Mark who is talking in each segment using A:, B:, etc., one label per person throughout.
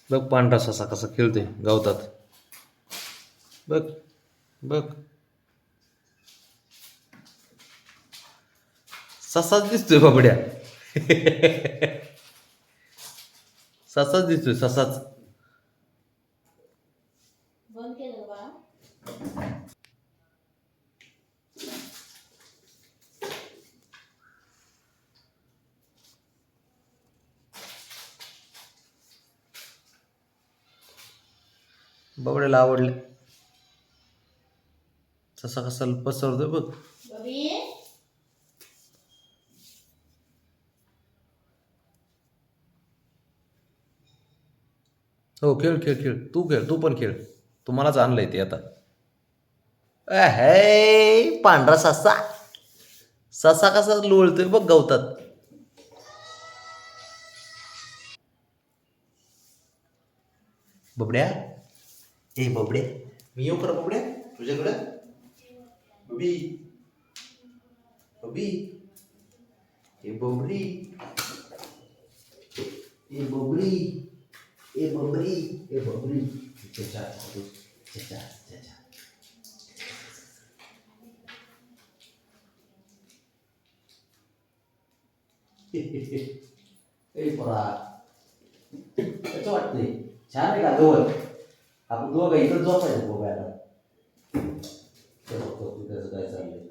A: बघ पांढरा ससा कसा खेळतोय गवतात. बघ बघ, ससाच दिसतोय बाबड्या. ससाच दिसतोय, ससाच. बाबड्याला आवडले. ससा कसा पसरतोय बघ. हो, खेळ खेळ खेळ, तू खेळ, तू पण खेळ. तुम्हालाच आणलंय ते आता. हे पांढरा ससा, ससा कसा लोळतोय बघ गवतात. बबड्या, ए बबड्या, मी येऊ कर बबड्या तुझ्याकडं. बबी, बबी, ए बबडी, ए बबडी, ए बबडी, ए बबडी. चचा चचा चचा. ए पोरा, कसं वाटतंय? छान आहे का गवत? आपण दोघं इथं झोपायचं गोव्याला. ते बघतो तू त्याचं काय चाललंय.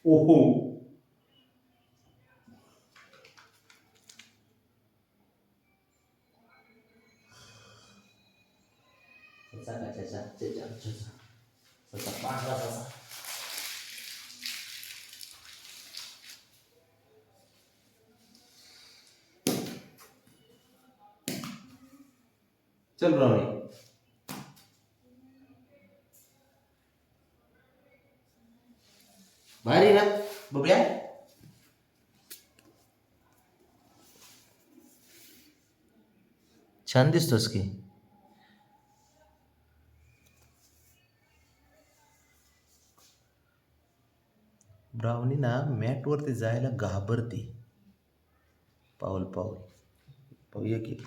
A: ओहो, चचा चचा चचा चचा. चचा पांढरा चचा. चल ब्राह्मणी. भारी ना बबड्या. छान दिसतोस की. ब्राह्मणी ना मॅटवरती जायला घाबरते. पाऊल पाऊल पाहूया की.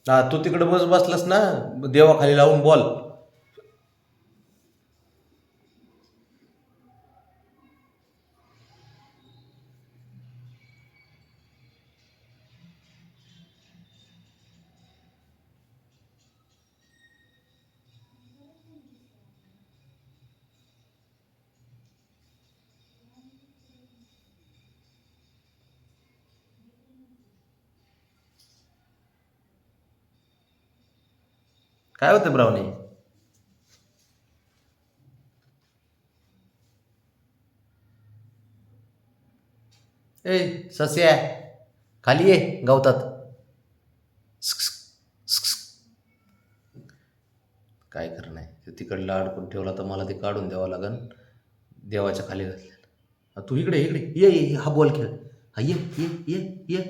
A: हा, तू तिकडे बसलास ना देवाखाली लावून बोल. काय होतं ब्राह्मणी? ए सस्या, खाली ये गवतात. काय करणार नाही, तिकडला अडकून ठेवला तर मला ते काढून द्यावं लागन. देवाच्या खाली घातलेलं. तू इकडे इकडे ये ये, हा बॉल खेळ. हा ये ये ये ये.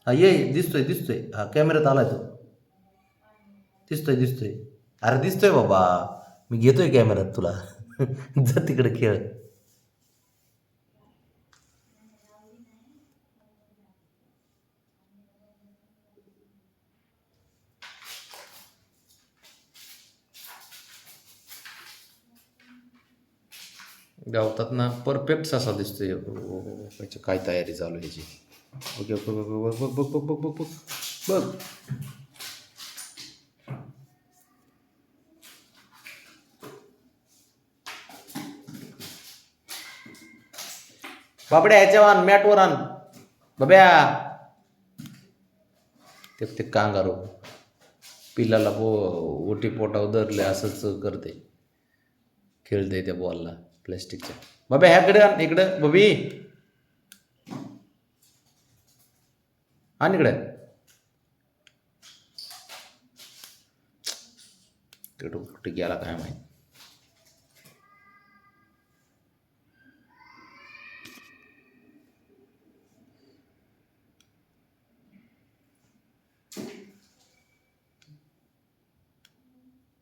A: हा ये, दिसतोय दिसतोय, हा कॅमेऱ्यात आलाय तो. दिसतोय दिसतोय. अरे दिसतोय बाबा, मी घेतोय कॅमेऱ्यात तुला. जा तिकडे खेळ. गावतात ना परफेक्ट ससा दिसतोय. याची काय तयारी चालू ह्याची. ओके ओके बघ बघ बघ बघ बघ बघ बघ बघ. बाबड्या ह्याच्यावर आण, मॅटवर आण बब्या. ते कांगारू पिल्लाला ओटी पोटावर धरले असंच करते. खेळते त्या बॉलला प्लॅस्टिकच्या. बाबा ह्याकडे आण, इकडं बबी आण इकडे. कुठे गेला काय माहिती.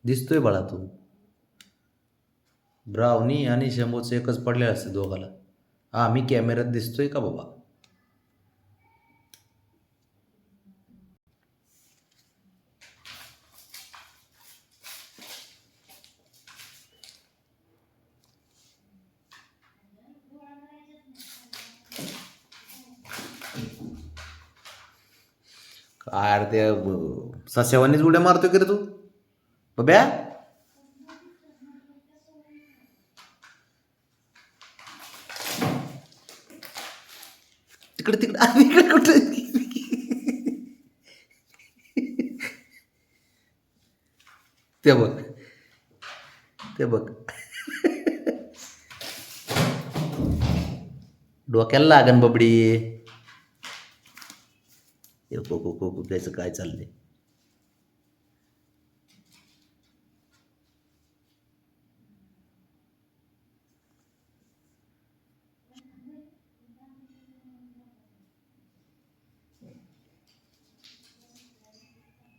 A: दिसतोय बाळा तू. ब्राउनी आणि शंभूचं एकच पडले असते दोघाला. हा मी कॅमेऱ्यात दिसतोय का बाबा. काय रे ते सस्यावानीच उड्या मारतोय की रे तू बब्या. तिकडे तिकडे इकडे कुठे. ते बघ ते बघ डोक्याला लागन बबडी. त्याचं काय चाललंय.